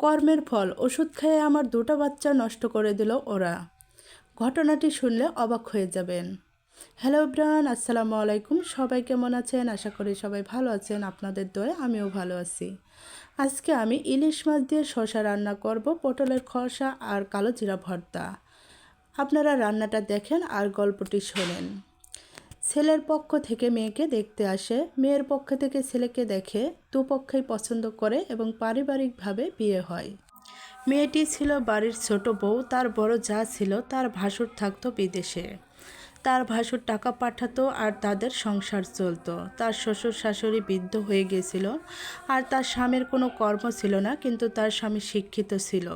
কর্মের ফল, ওষুধ খেয়ে আমার দুটো বাচ্চা নষ্ট করে দিল ওরা। ঘটনাটি শুনলে অবাক হয়ে যাবেন। হ্যালো এভরিওয়ান, আসসালামু আলাইকুম। সবাই কেমন আছেন? আশা করি সবাই ভালো আছেন। আপনাদের দোয়ায় আমিও ভালো আছি। আজকে আমি ইলিশ মাছ দিয়ে শসা রান্না করব, পটলের খসা আর কালো জিরা ভর্তা। আপনারা রান্নাটা দেখেন আর গল্পটি শোনেন। ছেলের পক্ষ থেকে মেয়েকে দেখতে আসে, মেয়ের পক্ষ থেকে ছেলেকে দেখে, দুপক্ষই পছন্দ করে এবং পারিবারিকভাবে বিয়ে হয়। মেয়েটি ছিল বাড়ির ছোট বউ, তার বড় যা ছিল তার ভাসুর থাকতো বিদেশে। তার ভাসুর টাকা পাঠাতো আর তাদের সংসার চলতো। তার শ্বশুর শাশুড়ি বৃদ্ধ হয়ে গেছিল আর তার স্বামীর কোনো কর্ম ছিল না, কিন্তু তার স্বামী শিক্ষিত ছিল।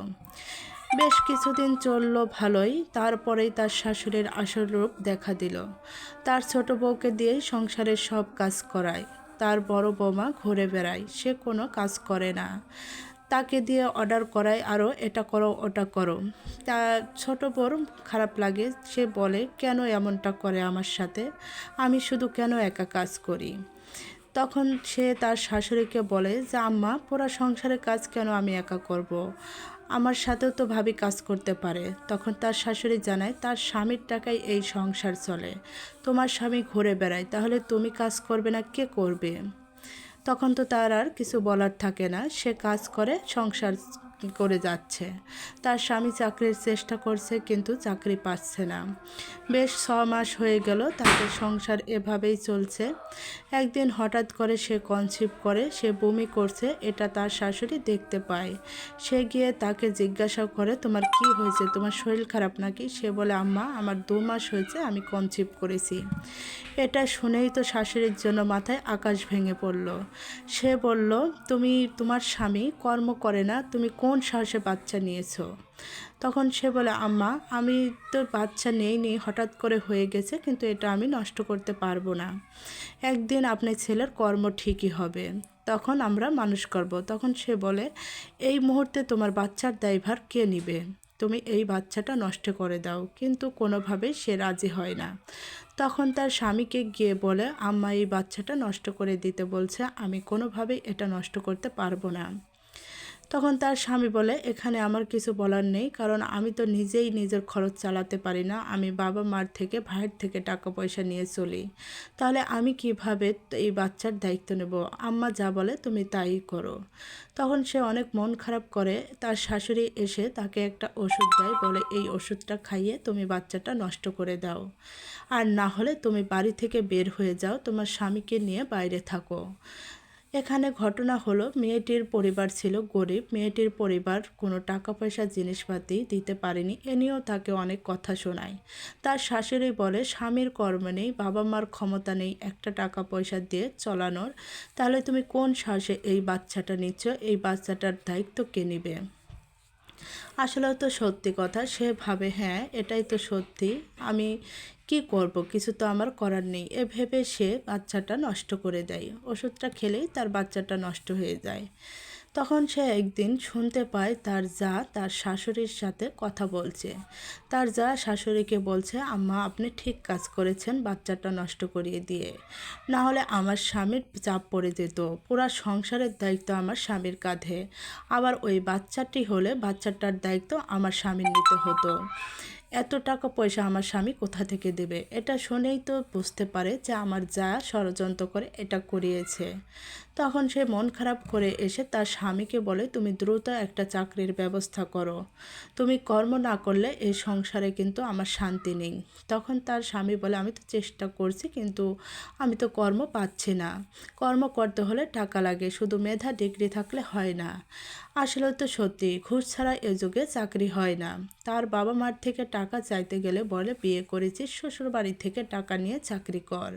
বেশ কিছুদিন চলল ভালোই, তারপরেই তার শাশুড়ির আসল রূপ দেখা দিল। তার ছোট বউকে দিয়েই সংসারের সব কাজ করায়। তার বড় বৌমা ঘুরে বেড়ায়, সে কোনো কাজ করে না। তাকে দিয়ে অর্ডার করায় আরও এটা করো ওটা করো। তা ছোট বউর খারাপ লাগে, সে বলে কেন এমনটা করে আমার সাথে, আমি শুধু কেন একা কাজ করি। তখন সে তার শাশুড়িকে বলে যে আম্মা, পুরা সংসারের কাজ কেন আমি একা করব, আমার সাথেও তো ভাবি কাজ করতে পারে। তখন তার শাশুড়ি জানায় তার স্বামীর টাকায় এই সংসার চলে, তোমার স্বামী ঘুরে বেড়ায়, তাহলে তুমি কাজ করবে না কে করবে? তখন তো তার আর কিছু বলার থাকে না, সে কাজ করে সংসার করে যাচ্ছে। তার স্বামী চাকরির চেষ্টা করছে কিন্তু চাকরি পাচ্ছে না। বেশ 6 মাস হয়ে গেল তাদের সংসার এভাবেই চলছে। একদিন হঠাৎ করে সে কনসিভ করে, সে বমি করছে, এটা তার শাশুড়ি দেখতে পায়। সে গিয়ে তাকে জিজ্ঞাসা করে তোমার কি হয়েছে, তোমার শরীর খারাপ নাকি? সে বলে আম্মা, আমার 2 মাস হয়েছে আমি কনসিভ করেছি। এটা শুনেই তো শাশুড়ির জন্য মাথায় আকাশ ভেঙে পড়ল। সে বলল তুমি, তোমার স্বামী কর্ম করে না, তুমি কোন সাহসে বাচ্চা নিয়েছো? তখন সে বলে আম্মা, আমি তো বাচ্চা নেইনি, হঠাৎ করে হয়ে গেছে, কিন্তু এটা আমি নষ্ট করতে পারবো না। একদিন আপনার ছেলের কর্ম ঠিকই হবে, তখন আমরা মানুষ করব। তখন সে বলে এই মুহূর্তে তোমার বাচ্চার দায়ভার কে নিবে? তুমি এই বাচ্চাটা নষ্ট করে দাও। কিন্তু কোনোভাবেই সে রাজি হয় না। তখন তার স্বামীকে গিয়ে বলে আম্মা এই বাচ্চাটা নষ্ট করে দিতে বলছে, আমি কোনোভাবেই এটা নষ্ট করতে পারবো না। তখন তার স্বামী বলে এখানে আমার কিছু বলার নেই, কারণ আমি তো নিজেই নিজের খরচ চালাতে পারি না, আমি বাবা মার থেকে ভাইয়ের থেকে টাকা পয়সা নিয়ে চলি, তাহলে আমি কিভাবে এই বাচ্চার দায়িত্ব নেব? আম্মা যা বলে তুমি তাই করো। তখন সে অনেক মন খারাপ করে। তার শাশুড়ি এসে তাকে একটা ওষুধ দেয়, বলে এই ওষুধটা খাইয়ে তুমি বাচ্চাটা নষ্ট করে দাও, আর না হলে তুমি বাড়ি থেকে বের হয়ে যাও, তোমার স্বামীকে নিয়ে বাইরে থাকো। এখানে ঘটনা হলো, মেয়েটির পরিবার ছিল গরিব, মেয়েটির পরিবার কোনো টাকা পয়সা জিনিসপাতি দিতে পারেনি, এ নিয়েও তাকে অনেক কথা শোনায়। তার শাশুড়ি বলে স্বামীর কর্ম নেই, বাবা মার ক্ষমতা নেই একটা টাকা পয়সা দিয়ে চলানোর, তাহলে তুমি কোন সাহসে এই বাচ্চাটা নিচ্ছ, এই বাচ্চাটার দায়িত্ব কে নেবে? আসলেও তো সত্যি কথা, সে ভাবে হ্যাঁ এটাই তো সত্যি, আমি কি করব, কিছু তো আমার করার নেই, এ ভেবে সে বাচ্চাটা নষ্ট করে দেয়। ওষুধটা খেলেই তার বাচ্চাটা নষ্ট হয়ে যায়। তখন সে একদিন শুনতে পায় তার জা তার শাশুড়ির সাথে কথা বলছে। তার জা শাশুড়িকে বলছে আম্মা, আপনি ঠিক কাজ করেছেন বাচ্চাটা নষ্ট করিয়ে দিয়ে, না হলে আমার স্বামীর চাপ পড়ে যেত, পুরা সংসারের দায়িত্ব আমার স্বামীর কাঁধে, আবার ওই বাচ্চাটি হলে বাচ্চাটার দায়িত্ব আমার স্বামীর নিতে হতো, এত টাকা পয়সা আমার স্বামী কোথা থেকে দেবে? এটা শুনেই তো বুঝতে পারে যে আমার যা ষড়যন্ত্র করে এটা করিয়েছে। তখন সে মন খারাপ করে এসে তার স্বামীকে বলে তুমি দ্রুত একটা চাকরির ব্যবস্থা করো, তুমি কর্ম না করলে এই সংসারে কিন্তু আমার শান্তি নেই। তখন তার স্বামী বলে আমি তো চেষ্টা করছি, কিন্তু আমি তো কর্ম পাচ্ছি না, কর্ম করতে হলে টাকা লাগে, শুধু মেধা ডিগ্রি থাকলে হয় না। আসলে তো সত্যি, ঘুষ ছাড়া এ যুগে চাকরি হয় না। তার বাবা মার থেকে টাকা চাইতে গেলে বলে বিয়ে করেছিস, শ্বশুর বাড়ি থেকে টাকা নিয়ে চাকরি কর।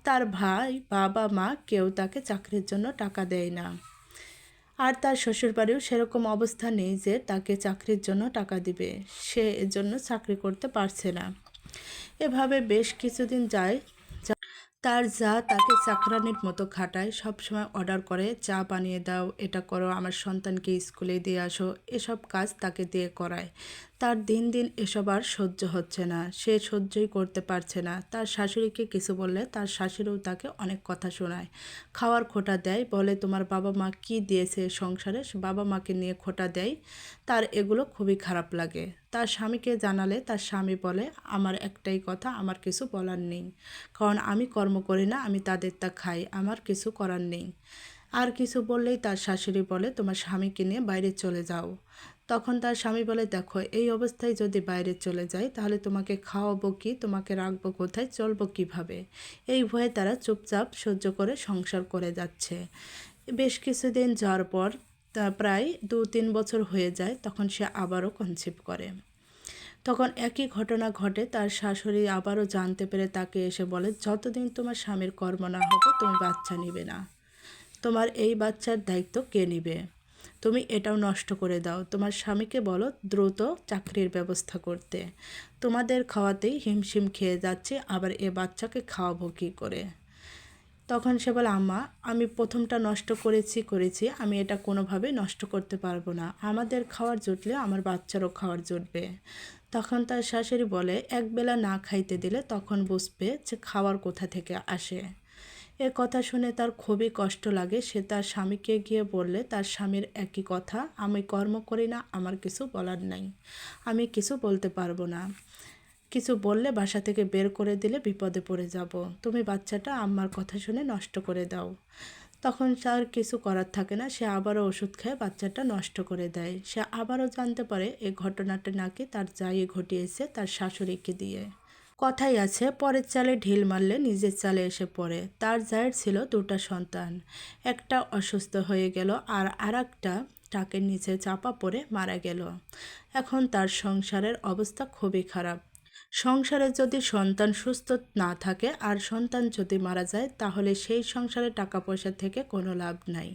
তার ভাই বাবা মা কেউ তাকে চাকরির জন্য টাকা দেয় না, আর তার শ্বশুরবাড়িও সেরকম অবস্থা নেই যে তাকে চাকরির জন্য টাকা দিবে, সে এজন্য চাকরি করতে পারছে না। এভাবে বেশ কিছুদিন যায়। তার যা তাকে চাকরানির মতো খাটায়, সবসময় অর্ডার করে চা বানিয়ে দাও, এটা করো, আমার সন্তানকে স্কুলে দিয়ে আসো, এসব কাজ তাকে দিয়ে করায়। তার দিন দিন এসব আর সহ্য হচ্ছে না, সে সহ্যই করতে পারছে না। তার শাশুড়িকে কিছু বললে তার শাশুড়িও তাকে অনেক কথা শোনায়, খাওয়ার খোঁটা দেয়, বলে তোমার বাবা মা কি দিয়েছে সংসারে, বাবা মাকে নিয়ে খোঁটা দেয়। তার এগুলো খুবই খারাপ লাগে। তার স্বামীকে জানালে তার স্বামী বলে আমার একটাই কথা, আমার কিছু বলার নেই, কারণ আমি কর্ম করি না, আমি তাদের তা খাই, আমার কিছু করার নেই। আর কিছু বললেই তার শাশুড়ি বলে তোমার স্বামীকে নিয়ে বাইরে চলে যাও। তখন তার স্বামী বলে দেখো এই অবস্থায় যদি বাইরে চলে যাই তাহলে তোমাকে খাওয়াবো কি, তোমাকে রাখবো কোথায়, চলবো কিভাবে। এই ভয়ে তারা চুপচাপ সহ্য করে সংসার করে যাচ্ছে। বেশ কিছুদিন যাওয়ার পর প্রায় 2-3 বছর হয়ে যায়, তখন সে আবারও কনসিভ করে। তখন একই ঘটনা ঘটে, তার শাশুড়ি আবারও জানতে পেরে তাকে এসে বলে যতদিন তোমার স্বামীর কর্ম না হবে তুমি বাচ্চা নিবে না, তোমার এই বাচ্চার দায়িত্ব কে নেবে, তুমি এটাও নষ্ট করে দাও, তোমার স্বামীকে বলো দ্রুত চাকরির ব্যবস্থা করতে, তোমাদের খাওয়াতেই হিমশিম খেয়ে যাচ্ছে, আবার এ বাচ্চাকে খাওয়াবো কী করে। তখন সে বলে আম্মা আমি প্রথমটা নষ্ট করেছি, আমি এটা কোনোভাবে নষ্ট করতে পারবো না, আমাদের খাওয়ার জুটলে আমার বাচ্চারও খাওয়ার জুটবে। তখন তার শাশুড়ি বলে একবেলা না খাইতে দিলে তখন বুঝবে যে খাওয়ার কোথা থেকে আসে। এ কথা শুনে তার খুবই কষ্ট লাগে। সে তার স্বামীকে গিয়ে বললে তার স্বামীর একই কথা, আমি কর্ম করি না, আমার কিছু বলার নাই, আমি কিছু বলতে পারবো না, কিছু বললে বাসা থেকে বের করে দিলে বিপদে পড়ে যাব, তুমি বাচ্চাটা আম্মার কথা শুনে নষ্ট করে দাও। তখন তার কিছু করার থাকে না, সে আবারও ওষুধ খেয়ে বাচ্চাটা নষ্ট করে দেয়। সে আবারও জানতে পারে এই ঘটনাটা নাকি তার জাই ঘটিয়েছে তার শাশুড়িকে দিয়ে। কথাই আছে পরের চালে ঢিল মারলে নিজের চালে এসে পড়ে। তার জায়ের ছিল 2টা সন্তান, একটা অসুস্থ হয়ে গেল আর আরেকটা টাকের নিচে চাপা পড়ে মারা গেল। এখন তার সংসারের অবস্থা খুবই খারাপ। সংসারে যদি সন্তান সুস্থ না থাকে আর সন্তান যদি মারা যায় তাহলে সেই সংসারে টাকা পয়সা থেকে কোনো লাভ নাই।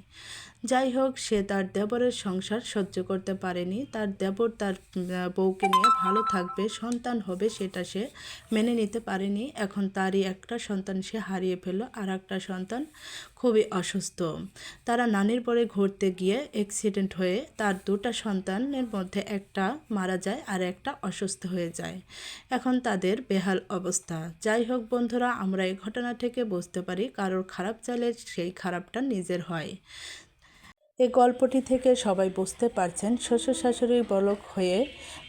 যাই হোক, সে তার দেবরের সংসার সহ্য করতে পারেনি, তার দেবর তার বউকে নিয়ে ভালো থাকবে, সন্তান হবে, সেটা সে মেনে নিতে পারেনি। এখন তারই একটা সন্তান সে হারিয়ে ফেলল, আর একটা সন্তান খুবই অসুস্থ। তারা নানির পরে ঘুরতে গিয়ে অ্যাক্সিডেন্ট হয়ে তার 2টা সন্তানের মধ্যে একটা মারা যায় আর একটা অসুস্থ হয়ে যায়। এখন তাদের বেহাল অবস্থা। যাই হোক বন্ধুরা, আমরা এই ঘটনা থেকে বুঝতে পারি কারোর খারাপ চাইলে সেই খারাপটা নিজের হয়। এই গল্পটি থেকে সবাই বুঝতে পারছেন শ্বশুর শাশুড়ির বলক হয়ে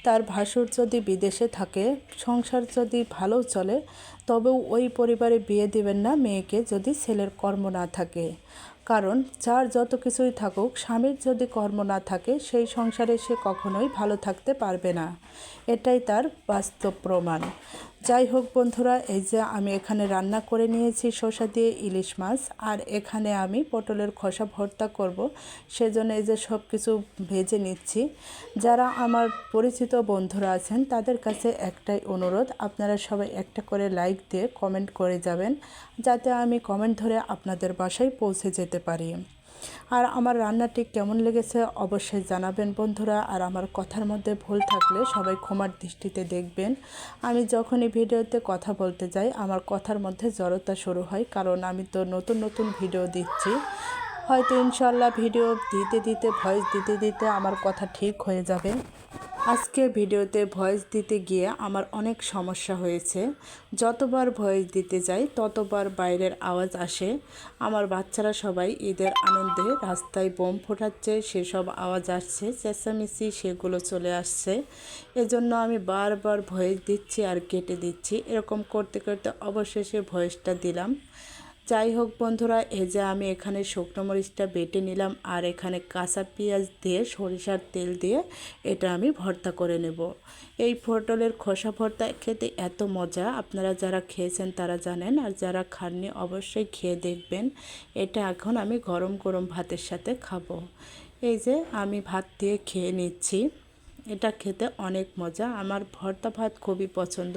তার ভাসুর যদি বিদেশে থাকে, সংসার যদি ভালো চলে, তবেও ওই পরিবারে বিয়ে দিবেন না মেয়েকে যদি ছেলের কর্ম না থাকে। কারণ যার যত কিছুই থাকুক, স্বামীর যদি কর্ম না থাকে সেই সংসারে সে কখনোই ভালো থাকতে পারবে না। এটাই তার বাস্তব প্রমাণ। যাই হোক বন্ধুরা, এই যে আমি এখানে রান্না করে নিয়েছি শসা দিয়ে ইলিশ মাছ, আর এখানে আমি পটলের খোসা ভর্তা করব, সেজন্য এই যে সব কিছু ভেজে নিচ্ছি। যারা আমার পরিচিত বন্ধুরা আছেন তাদের কাছে একটাই অনুরোধ, আপনারা সবাই একটা করে লাইক দিয়ে কমেন্ট করে যাবেন, যাতে আমি কমেন্ট ধরে আপনাদের বাসায় পৌঁছে যেতে পারি। আর আমার রান্নাটি কেমন লেগেছে অবশ্যই জানাবেন বন্ধুরা। আর আমার কথার মধ্যে ভুল থাকলে সবাই ক্ষমার দৃষ্টিতে দেখবেন। আমি যখনই ভিডিওতে কথা বলতে যাই আমার কথার মধ্যে জড়তা শুরু হয়, কারণ আমি তো নতুন নতুন ভিডিও দিচ্ছি। হয়তো ইনশাল্লাহ ভিডিও দিতে দিতে ভয়েস দিতে দিতে আমার কথা ঠিক হয়ে যাবে। আজকে ভিডিওতে ভয়েস দিতে গিয়ে আমার অনেক সমস্যা হয়েছে। যতবার ভয়েস দিতে যাই ততবার বাইরের আওয়াজ আসে। আমার বাচ্চারা সবাই ঈদের আনন্দে রাস্তায় বোম ফোটাচ্ছে, সেসব আওয়াজ আসছে, চেঁচামেচি সেগুলো চলে আসছে। এজন্য আমি বারবার ভয়েস দিচ্ছি আর কেটে দিচ্ছি। এরকম করতে করতে অবশেষে ভয়েসটা দিলাম। যাই হোক বন্ধুরা, এই যে আমি এখানে শুকনো মরিচটা বেটে নিলাম, আর এখানে কাঁচা পেঁয়াজ দিয়ে সরিষার তেল দিয়ে এটা আমি ভর্তা করে নেব। এই পটলের খোসা ভর্তা খেতে এত মজা, আপনারা যারা খেয়েছেন তারা জানেন, আর যারা খাননি অবশ্যই খেয়ে দেখবেন। এটা এখন আমি গরম গরম ভাতের সাথে খাবো। এই যে আমি ভাত দিয়ে খেয়ে নিচ্ছি। এটা খেতে অনেক মজা, আমার ভর্তা ভাত খুবই পছন্দ।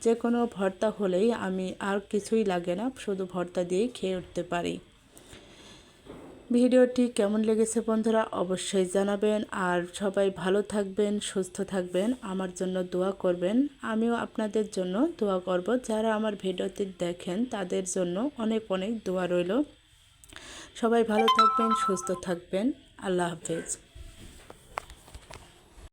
যে কোনো ভর্তা হলেই আমি আর কিছুই লাগে না, শুধু ভর্তা দিয়েই খেয়ে উঠতে পারি। ভিডিওটি কেমন লেগেছে বন্ধুরা অবশ্যই জানাবেন, আর সবাই ভালো থাকবেন, সুস্থ থাকবেন, আমার জন্য দোয়া করবেন। আমিও আপনাদের জন্য দোয়া করব। যারা আমার ভিডিওটি দেখেন তাদের জন্য অনেক অনেক দোয়া রইল। সবাই ভালো থাকবেন, সুস্থ থাকবেন। আল্লাহ হাফেজ।